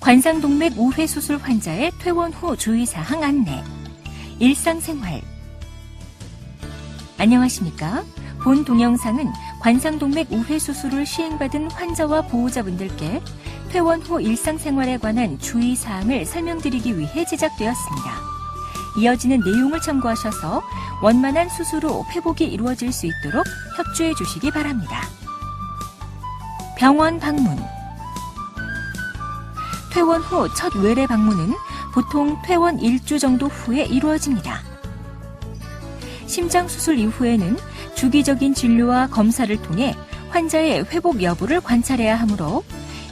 관상동맥 우회 수술 환자의 퇴원 후 주의사항 안내. 일상생활. 안녕하십니까? 본 동영상은 관상동맥 우회 수술을 시행받은 환자와 보호자분들께 퇴원 후 일상생활에 관한 주의사항을 설명드리기 위해 제작되었습니다. 이어지는 내용을 참고하셔서 원만한 수술 후 회복이 이루어질 수 있도록 협조해 주시기 바랍니다. 병원 방문. 퇴원 후 첫 외래 방문은 보통 퇴원 1주 정도 후에 이루어집니다. 심장 수술 이후에는 주기적인 진료와 검사를 통해 환자의 회복 여부를 관찰해야 하므로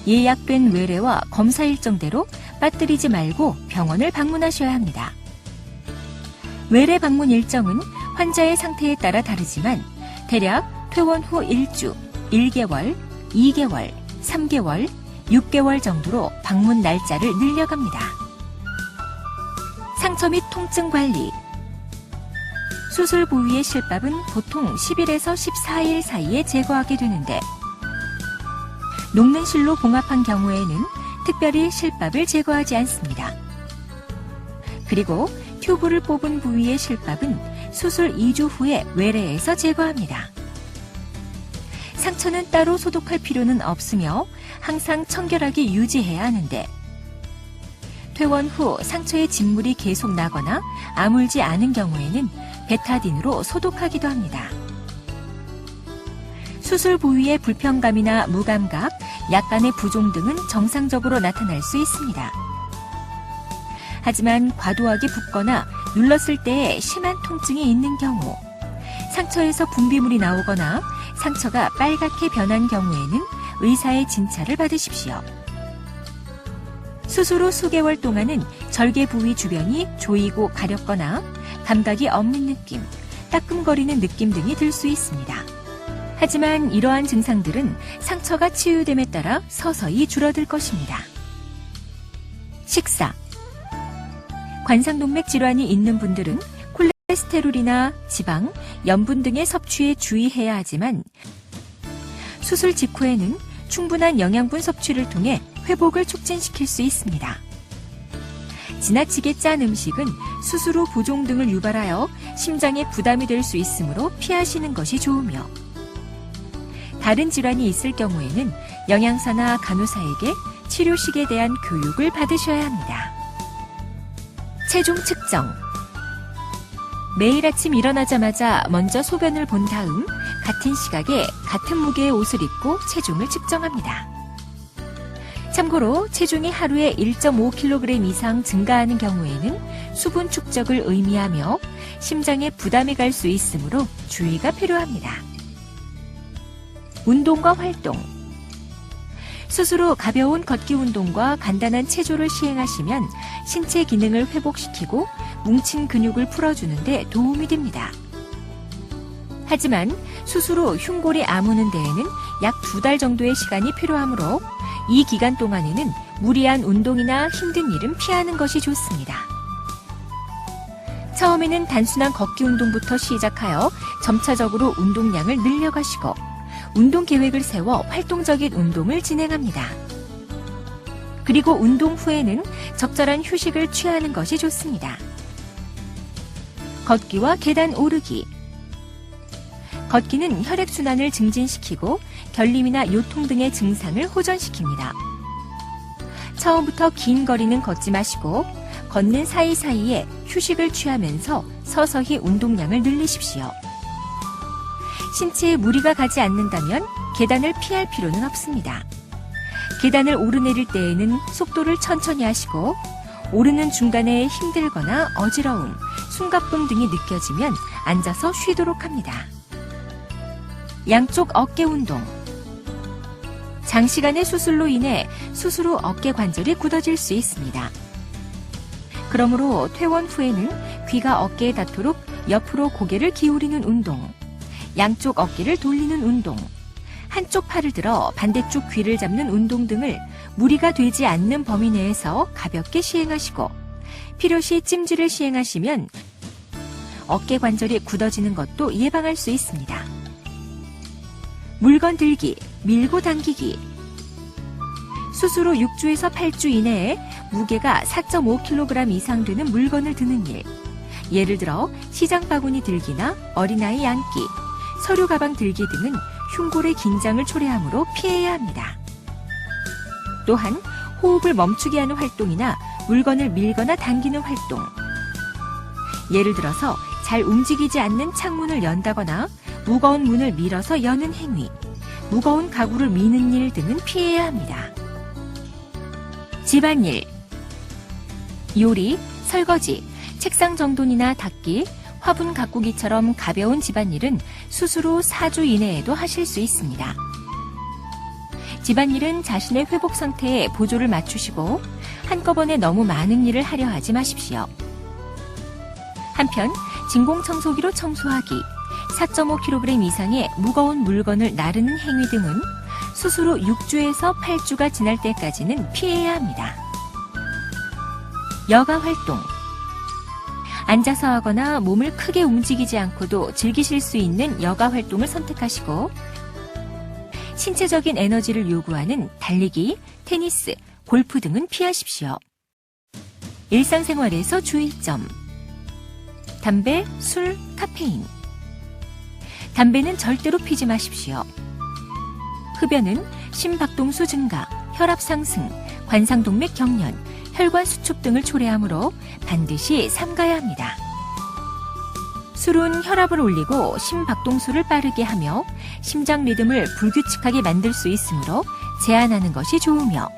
예약된 외래와 검사 일정대로 빠뜨리지 말고 병원을 방문하셔야 합니다. 외래 방문 일정은 환자의 상태에 따라 다르지만 대략 퇴원 후 1주, 1개월, 2개월, 3개월, 6개월 정도로 방문 날짜를 늘려갑니다. 상처 및 통증 관리. 수술 부위의 실밥은 보통 10일에서 14일 사이에 제거하게 되는데 녹는 실로 봉합한 경우에는 특별히 실밥을 제거하지 않습니다. 그리고 튜브를 뽑은 부위의 실밥은 수술 2주 후에 외래에서 제거합니다. 상처는 따로 소독할 필요는 없으며 항상 청결하게 유지해야 하는데 퇴원 후 상처에 진물이 계속 나거나 아물지 않은 경우에는 베타딘으로 소독하기도 합니다. 수술 부위의 불편감이나 무감각, 약간의 부종 등은 정상적으로 나타날 수 있습니다. 하지만 과도하게 붓거나 눌렀을 때에 심한 통증이 있는 경우, 상처에서 분비물이 나오거나 상처가 빨갛게 변한 경우에는 의사의 진찰을 받으십시오. 수술 후 수개월 동안은 절개 부위 주변이 조이고 가렵거나 감각이 없는 느낌, 따끔거리는 느낌 등이 들 수 있습니다. 하지만 이러한 증상들은 상처가 치유됨에 따라 서서히 줄어들 것입니다. 식사. 관상동맥 질환이 있는 분들은 콜레스테롤이나 지방, 염분 등의 섭취에 주의해야 하지만 수술 직후에는 충분한 영양분 섭취를 통해 회복을 촉진시킬 수 있습니다. 지나치게 짠 음식은 수술 후 부종 등을 유발하여 심장에 부담이 될 수 있으므로 피하시는 것이 좋으며 다른 질환이 있을 경우에는 영양사나 간호사에게 치료식에 대한 교육을 받으셔야 합니다. 체중 측정. 매일 아침 일어나자마자 먼저 소변을 본 다음 같은 시각에 같은 무게의 옷을 입고 체중을 측정합니다. 참고로 체중이 하루에 1.5kg 이상 증가하는 경우에는 수분 축적을 의미하며 심장에 부담이 갈 수 있으므로 주의가 필요합니다. 운동과 활동. 수술 후 가벼운 걷기 운동과 간단한 체조를 시행하시면 신체 기능을 회복시키고 뭉친 근육을 풀어주는 데 도움이 됩니다. 하지만 수술 후 흉골이 아무는 데에는 약 2달 정도의 시간이 필요하므로 이 기간 동안에는 무리한 운동이나 힘든 일은 피하는 것이 좋습니다. 처음에는 단순한 걷기 운동부터 시작하여 점차적으로 운동량을 늘려가시고 운동 계획을 세워 활동적인 운동을 진행합니다. 그리고 운동 후에는 적절한 휴식을 취하는 것이 좋습니다. 걷기와 계단 오르기. 걷기는 혈액순환을 증진시키고 결림이나 요통 등의 증상을 호전시킵니다. 처음부터 긴 거리는 걷지 마시고 걷는 사이사이에 휴식을 취하면서 서서히 운동량을 늘리십시오. 신체에 무리가 가지 않는다면 계단을 피할 필요는 없습니다. 계단을 오르내릴 때에는 속도를 천천히 하시고 오르는 중간에 힘들거나 어지러움, 숨가쁨 등이 느껴지면 앉아서 쉬도록 합니다. 양쪽 어깨 운동. 장시간의 수술로 인해 수술 후 어깨 관절이 굳어질 수 있습니다. 그러므로 퇴원 후에는 귀가 어깨에 닿도록 옆으로 고개를 기울이는 운동, 양쪽 어깨를 돌리는 운동, 한쪽 팔을 들어 반대쪽 귀를 잡는 운동 등을 무리가 되지 않는 범위 내에서 가볍게 시행하시고 필요시 찜질을 시행하시면 어깨 관절이 굳어지는 것도 예방할 수 있습니다. 물건 들기, 밀고 당기기. 수술 후 6주에서 8주 이내에 무게가 4.5kg 이상 되는 물건을 드는 일. 예를 들어 시장 바구니 들기나 어린아이 안기, 서류 가방 들기 등은 흉골의 긴장을 초래하므로 피해야 합니다. 또한 호흡을 멈추게 하는 활동이나 물건을 밀거나 당기는 활동. 예를 들어서 잘 움직이지 않는 창문을 연다거나 무거운 문을 밀어서 여는 행위, 무거운 가구를 미는 일 등은 피해야 합니다. 집안일, 요리, 설거지, 책상 정돈이나 닦기, 화분 가꾸기처럼 가벼운 집안일은 수술 후 4주 이내에도 하실 수 있습니다. 집안일은 자신의 회복 상태에 보조를 맞추시고 한꺼번에 너무 많은 일을 하려 하지 마십시오. 한편 진공청소기로 청소하기, 4.5kg 이상의 무거운 물건을 나르는 행위 등은 수술 후 6주에서 8주가 지날 때까지는 피해야 합니다. 여가 활동, 앉아서 하거나 몸을 크게 움직이지 않고도 즐기실 수 있는 여가 활동을 선택하시고 신체적인 에너지를 요구하는 달리기, 테니스, 골프 등은 피하십시오. 일상생활에서 주의점. 담배, 술, 카페인. 담배는 절대로 피지 마십시오. 흡연은 심박동수 증가, 혈압 상승, 관상동맥 경련, 혈관 수축 등을 초래하므로 반드시 삼가야 합니다. 술은 혈압을 올리고 심박동수를 빠르게 하며 심장 리듬을 불규칙하게 만들 수 있으므로 제한하는 것이 좋으며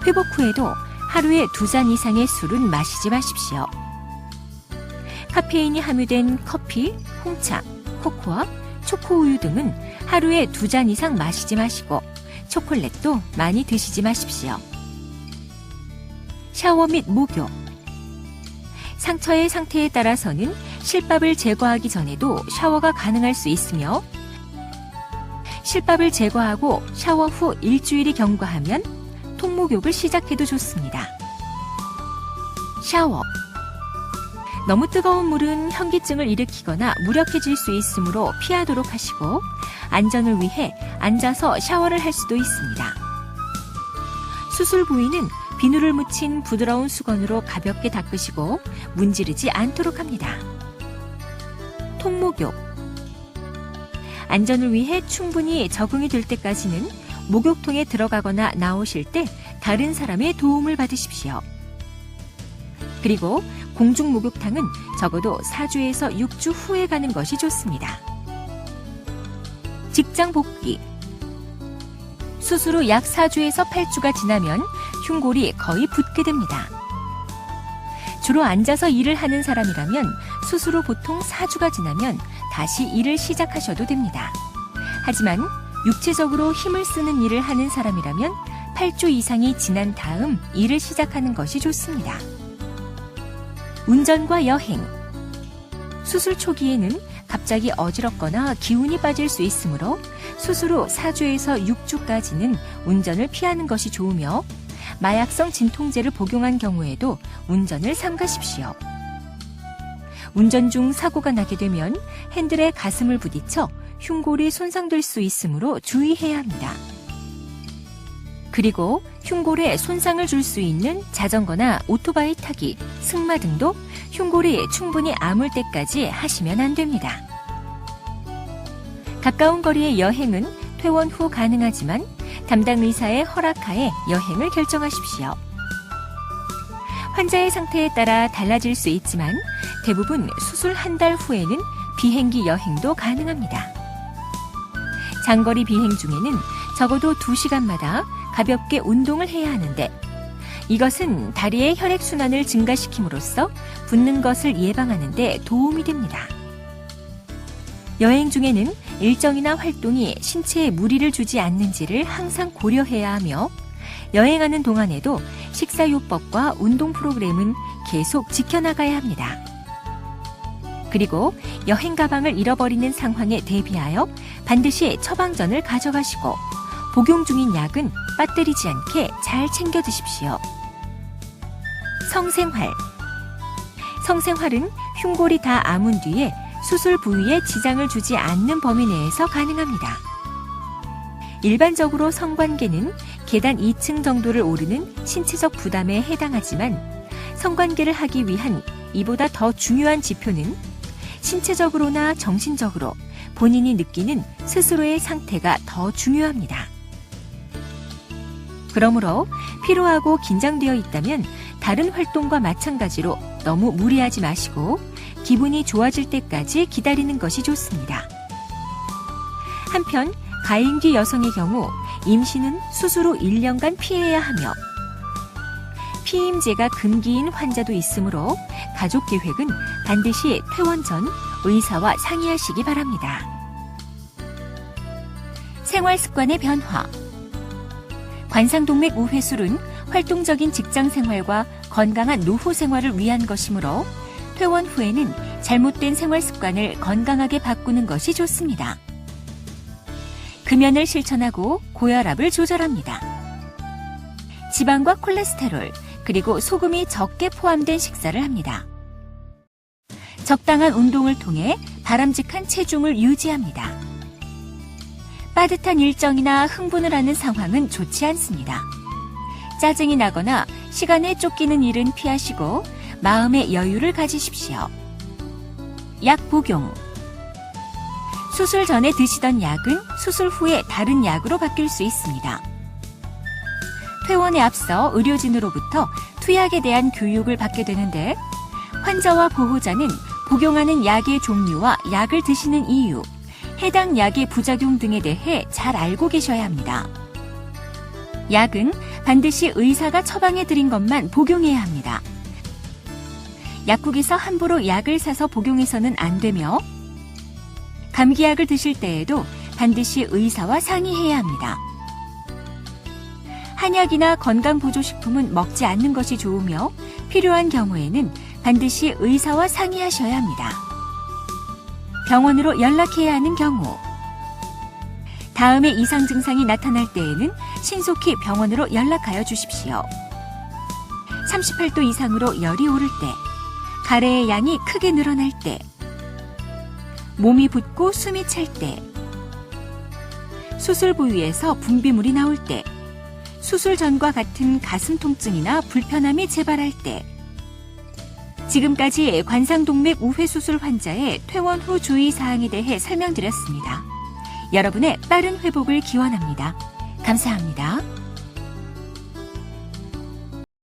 회복 후에도 하루에 2잔 이상의 술은 마시지 마십시오. 카페인이 함유된 커피, 홍차, 코코아, 초코우유 등은 하루에 2잔 이상 마시지 마시고 초콜릿도 많이 드시지 마십시오. 샤워 및 목욕. 상처의 상태에 따라서는 실밥을 제거하기 전에도 샤워가 가능할 수 있으며 실밥을 제거하고 샤워 후 일주일이 경과하면 통목욕을 시작해도 좋습니다. 샤워. 너무 뜨거운 물은 현기증을 일으키거나 무력해질 수 있으므로 피하도록 하시고 안전을 위해 앉아서 샤워를 할 수도 있습니다. 수술 부위는 비누를 묻힌 부드러운 수건으로 가볍게 닦으시고 문지르지 않도록 합니다. 통목욕. 안전을 위해 충분히 적응이 될 때까지는 목욕통에 들어가거나 나오실 때 다른 사람의 도움을 받으십시오. 그리고 공중 목욕탕은 적어도 4주에서 6주 후에 가는 것이 좋습니다. 직장 복귀. 수술 후 약 4주에서 8주가 지나면 흉골이 거의 붓게 됩니다. 주로 앉아서 일을 하는 사람이라면 수술 후 보통 4주가 지나면 다시 일을 시작하셔도 됩니다. 하지만 육체적으로 힘을 쓰는 일을 하는 사람이라면 8주 이상이 지난 다음 일을 시작하는 것이 좋습니다. 운전과 여행. 수술 초기에는 갑자기 어지럽거나 기운이 빠질 수 있으므로 수술 후 4주에서 6주까지는 운전을 피하는 것이 좋으며 마약성 진통제를 복용한 경우에도 운전을 삼가십시오. 운전 중 사고가 나게 되면 핸들에 가슴을 부딪혀 흉골이 손상될 수 있으므로 주의해야 합니다. 그리고 흉골에 손상을 줄 수 있는 자전거나 오토바이 타기, 승마 등도 흉골이 충분히 아물 때까지 하시면 안 됩니다. 가까운 거리의 여행은 퇴원 후 가능하지만 담당 의사의 허락하에 여행을 결정하십시오. 환자의 상태에 따라 달라질 수 있지만 대부분 수술 한 달 후에는 비행기 여행도 가능합니다. 장거리 비행 중에는 적어도 2시간마다 가볍게 운동을 해야 하는데 이것은 다리의 혈액순환을 증가시킴으로써 붓는 것을 예방하는 데 도움이 됩니다. 여행 중에는 일정이나 활동이 신체에 무리를 주지 않는지를 항상 고려해야 하며 여행하는 동안에도 식사요법과 운동 프로그램은 계속 지켜나가야 합니다. 그리고 여행 가방을 잃어버리는 상황에 대비하여 반드시 처방전을 가져가시고 복용 중인 약은 빠뜨리지 않게 잘 챙겨 드십시오. 성생활. 성생활은 흉골이 다 아문 뒤에 수술 부위에 지장을 주지 않는 범위 내에서 가능합니다. 일반적으로 성관계는 계단 2층 정도를 오르는 신체적 부담에 해당하지만 성관계를 하기 위한 이보다 더 중요한 지표는 신체적으로나 정신적으로 본인이 느끼는 스스로의 상태가 더 중요합니다. 그러므로 피로하고 긴장되어 있다면 다른 활동과 마찬가지로 너무 무리하지 마시고 기분이 좋아질 때까지 기다리는 것이 좋습니다. 한편 가임기 여성의 경우 임신은 수술 후 1년간 피해야 하며 피임제가 금기인 환자도 있으므로 가족 계획은 반드시 퇴원 전 의사와 상의하시기 바랍니다. 생활 습관의 변화. 관상동맥 우회술은 활동적인 직장 생활과 건강한 노후 생활을 위한 것이므로 퇴원 후에는 잘못된 생활 습관을 건강하게 바꾸는 것이 좋습니다. 금연을 실천하고 고혈압을 조절합니다. 지방과 콜레스테롤, 그리고 소금이 적게 포함된 식사를 합니다. 적당한 운동을 통해 바람직한 체중을 유지합니다. 빠듯한 일정이나 흥분을 하는 상황은 좋지 않습니다. 짜증이 나거나 시간에 쫓기는 일은 피하시고 마음의 여유를 가지십시오. 약 복용. 수술 전에 드시던 약은 수술 후에 다른 약으로 바뀔 수 있습니다. 퇴원에 앞서 의료진으로부터 투약에 대한 교육을 받게 되는데 환자와 보호자는 복용하는 약의 종류와 약을 드시는 이유, 해당 약의 부작용 등에 대해 잘 알고 계셔야 합니다. 약은 반드시 의사가 처방해드린 것만 복용해야 합니다. 약국에서 함부로 약을 사서 복용해서는 안 되며 감기약을 드실 때에도 반드시 의사와 상의해야 합니다. 한약이나 건강보조식품은 먹지 않는 것이 좋으며 필요한 경우에는 반드시 의사와 상의하셔야 합니다. 병원으로 연락해야 하는 경우. 다음에 이상 증상이 나타날 때에는 신속히 병원으로 연락하여 주십시오. 38도 이상으로 열이 오를 때, 가래의 양이 크게 늘어날 때, 몸이 붓고 숨이 찰 때, 수술 부위에서 분비물이 나올 때, 수술 전과 같은 가슴 통증이나 불편함이 재발할 때, 지금까지 관상동맥 우회수술 환자의 퇴원 후 주의사항에 대해 설명드렸습니다. 여러분의 빠른 회복을 기원합니다. 감사합니다.